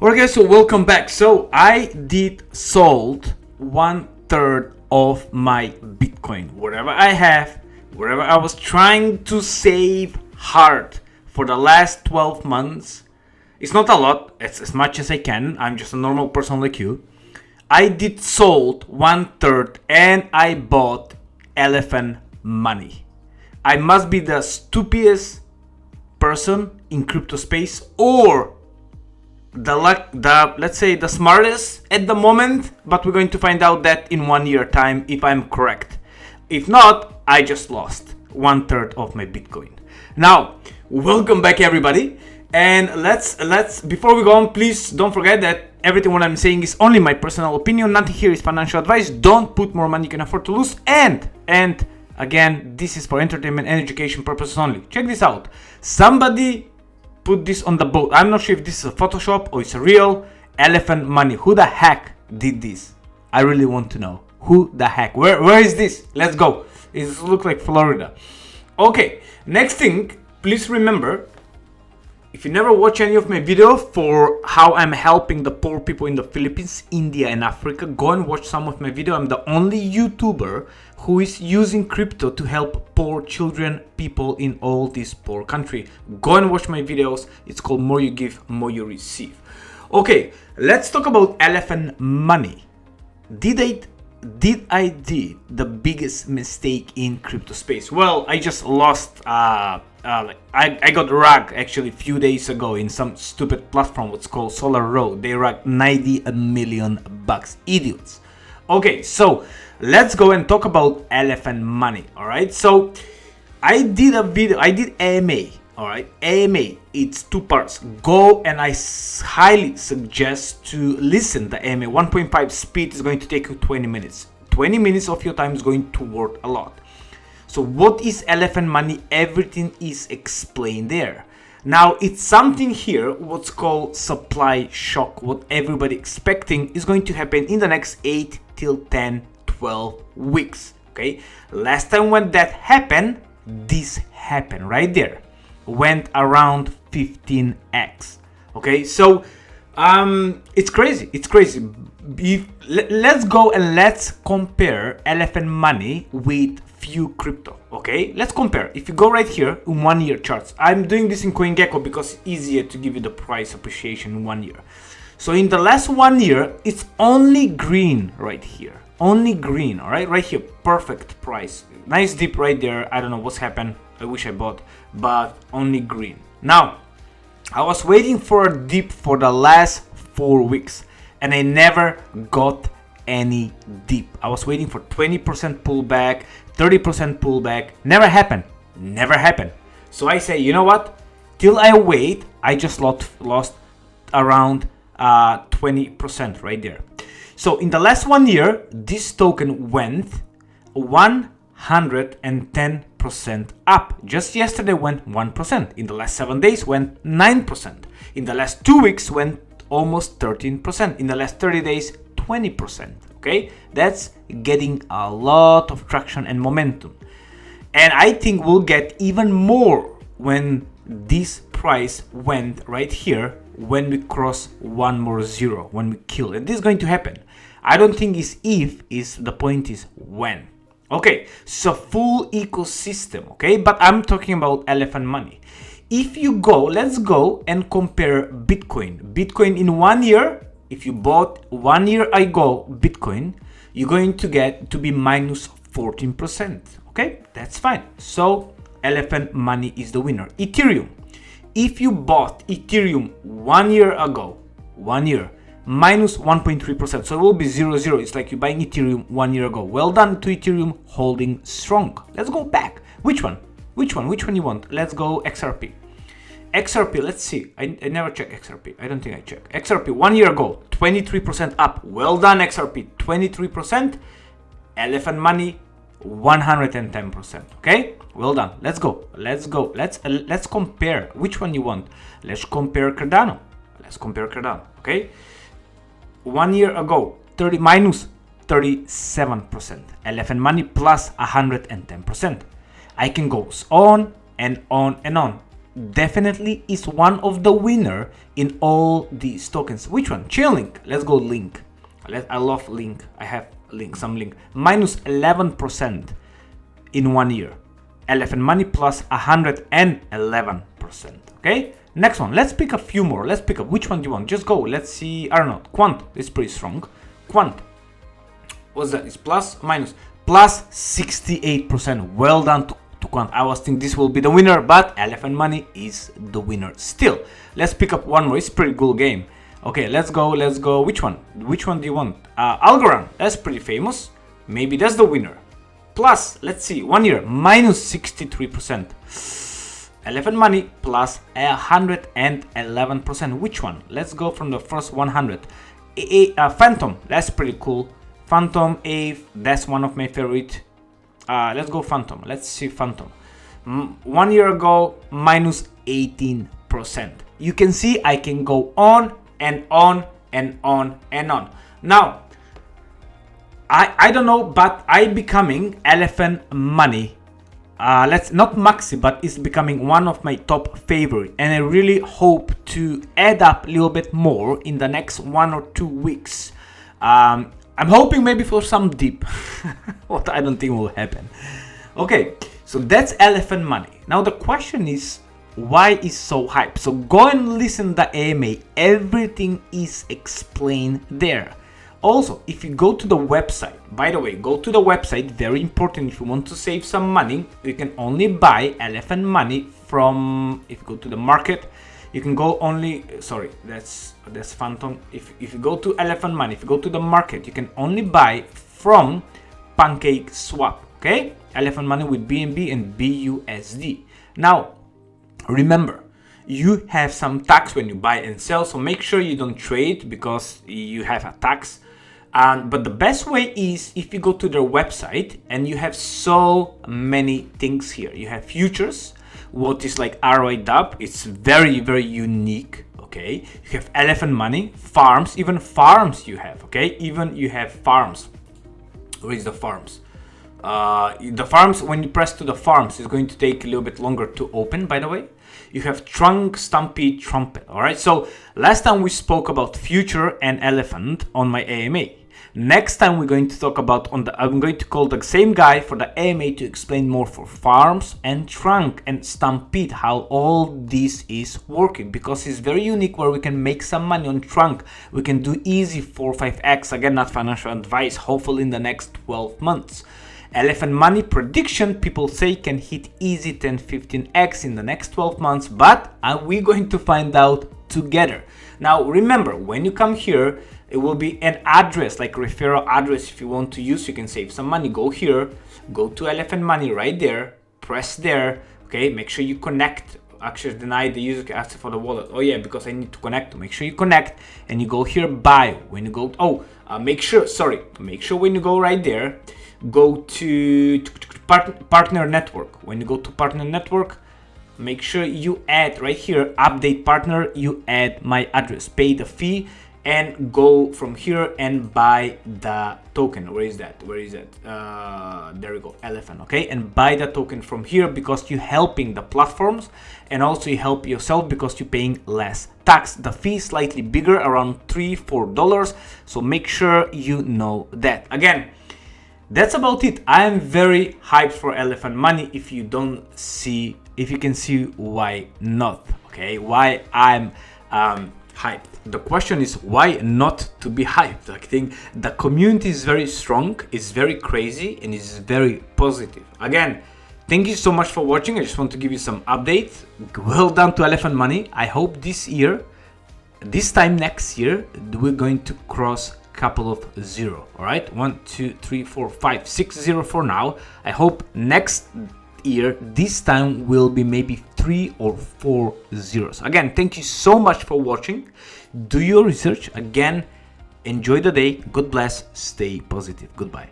Okay, so welcome back. So I did sold 1/3 of my Bitcoin, whatever I have, whatever I was trying to save hard for the last 12 months. It's not a lot, it's as much as I can. I'm just a normal person like you. I did sold 1/3 and I bought elephant money. I must be the stupidest person in crypto space, or let's say the smartest at the moment, but we're going to find out that in 1 year time if I'm correct. If not, I just lost 1/3 of my Bitcoin. Now, welcome back everybody, and let's before we go on, please don't forget that everything what I'm saying is only my personal opinion. Nothing here is financial advice. Don't put more money you can afford to lose, and again, this is for entertainment and education purposes only. Check this out. Somebody put this on the boat. I'm not sure if this is a Photoshop or it's a real elephant money. Who the heck did this? I really want to know. Who the heck? Where is this? Let's go. It looks like Florida. Okay, next thing, please remember, if you never watch any of my videos for how I'm helping the poor people in the Philippines, India and Africa, go and watch some of my videos. I'm the only YouTuber who is using crypto to help poor children, people in all these poor country. Go and watch my videos. It's called More You Give, More You Receive. Okay, let's talk about elephant money. Did I do the biggest mistake in crypto space? Well, I just lost I got ragged actually a few days ago in some stupid platform what's called Solar Road. They ragged 90 million bucks. Idiots. Okay, so let's go and talk about elephant money. All right, so I did a video, I did AMA. All right, AMA, it's 2 parts. Go, and I highly suggest to listen the AMA. 1.5 speed is going to take you 20 minutes. 20 minutes of your time is going to work a lot. So what is elephant money? Everything is explained there. Now it's something here what's called supply shock. What everybody expecting is going to happen in the next 8 till 10, 12 weeks. Okay, last time when that happened, this happened right there. Went around 15x. Okay, so it's crazy. Let's go and let's compare elephant money with few crypto. Okay, let's compare. If you go right here in 1 year charts, I'm doing this in CoinGecko because it's easier to give you the price appreciation in 1 year. So in the last 1 year, it's only green right here. Only green. All right, right here, perfect price. Nice dip right there. I don't know what's happened. I wish I bought, but only green. Now, I was waiting for a dip for the last 4 weeks and I never got any dip. I was waiting for 20% pullback, 30% pullback. Never happened. So I say, you know what? Till I wait, I just lost around 20% right there. So in the last 1 year, this token went 110% up. Just yesterday went 1%. In the last 7 days went 9%. In the last 2 weeks went almost 13%. In the last 30 days, 20%. Okay, that's getting a lot of traction and momentum. And I think we'll get even more when this price went right here, when we cross one more zero, when we kill it. This is going to happen. I don't think it's if, the point is when. Okay, so full ecosystem, okay? But I'm talking about elephant money. If you go, let's go and compare Bitcoin. Bitcoin in 1 year, if you bought 1 year ago Bitcoin, you're going to get to be minus 14%. Okay, that's fine. So elephant money is the winner. Ethereum. If you bought Ethereum 1 year ago, 1 year, minus 1.3%. So it will be 0.0. It's like you're buying Ethereum 1 year ago. Well done to Ethereum, holding strong. Let's go back. Which one you want? Let's go XRP. XRP, let's see. I never check XRP. I don't think I check. XRP 1 year ago, 23% up. Well done, XRP. 23%. Elephant money, 110%. Okay, well done. Let's go. Let's compare. Which one you want? Let's compare Cardano. Okay, 1 year ago, minus 37%. Elephant money plus 110%. I can go on and on and on. definitely is one of the winner in all these tokens. Which one? Chainlink. Let's go Link. I love Link. I have Link, some Link. Minus 11% in 1 year. Elephant Money plus 111%. Okay. Next one. Let's pick a few more. Let's pick up. Which one do you want? Just go. Let's see. I don't know. Quant. It's pretty strong. Quant. What's that? It's plus, minus. Plus 68%. Well done to Quant. I was thinking this will be the winner, but Elephant Money is the winner still. Let's pick up one more. It's a pretty cool game. Okay, let's go. Let's go. Which one? Which one do you want? Algorand. That's pretty famous. Maybe that's the winner. Plus, let's see. 1 year. Minus 63%. Elephant Money plus 111%. Which one? Let's go from the first 100. Phantom. That's pretty cool. Phantom, that's one of my favorite. Let's go Phantom. Let's see Phantom. 1 year ago, minus 18%. You can see I can go on and on and on and on. Now, I don't know, but I becoming Elephant Money. Let's not maxi, but it's becoming one of my top favorite, and I really hope to add up a little bit more in the next 1 or 2 weeks. I'm hoping maybe for some dip, what I don't think will happen. Okay, so that's Elephant Money. Now the question is, why is so hype? So go and listen to the AMA. Everything is explained there. Also, if you go to the website, by the way, go to the website, very important. If you want to save some money, you can only buy Elephant Money from, if you go to the market, you can go only, sorry, that's Phantom. If you go to Elephant Money, if you go to the market, you can only buy from Pancake Swap, okay? Elephant Money with BNB and BUSD. Now, remember, you have some tax when you buy and sell, so make sure you don't trade because you have a tax. But the best way is if you go to their website and you have so many things here. You have futures, what is like ROI dub. It's very, very unique. Okay, you have Elephant Money, farms, even farms you have. Okay, even you have farms. Where is the farms? The farms, when you press to the farms, it's going to take a little bit longer to open, by the way. You have Trunk, Stampede, Trumpet. All right, so last time we spoke about future and elephant on my AMA. Next time we're going to talk about I'm going to call the same guy for the AMA to explain more for farms and Trunk and Stampede, how all this is working, because it's very unique where we can make some money on Trunk. We can do easy 4 or 5x, again, not financial advice, hopefully in the next 12 months. Elephant Money prediction, people say can hit easy 10-15x in the next 12 months, but we're going to find out together. Now remember, when you come here, it will be an address, like referral address. If you want to use, you can save some money. Go here, go to Elephant Money right there, press there. Okay, make sure you connect. Actually, deny the user can ask for the wallet. Oh yeah, because I need to connect. Make sure you connect and you go here, buy. When you go, make sure when you go right there, go to partner network. When you go to partner network, make sure you add right here, update partner, you add my address, pay the fee, and go from here and buy the token. Where is that? There we go, Elephant. Okay, and buy the token from here because you're helping the platforms, and also you help yourself because you're paying less tax. The fee is slightly bigger, around $3-4, so make sure you know that. Again, that's about it. I am very hyped for Elephant Money. If you can see why not, okay, why I'm hyped. The question is why not to be hyped. I think the community is very strong, it's very crazy, and it's very positive. Again, thank you so much for watching. I just want to give you some updates. Well done to Elephant Money. I hope this time next year, we're going to cross couple of 0. All right, 1 2 3 4 5 6 0 for now. I hope next year this time will be maybe 3 or 4 zeros. Again, thank you so much for watching. Do your research. Again, enjoy the day. God bless. Stay positive. Goodbye.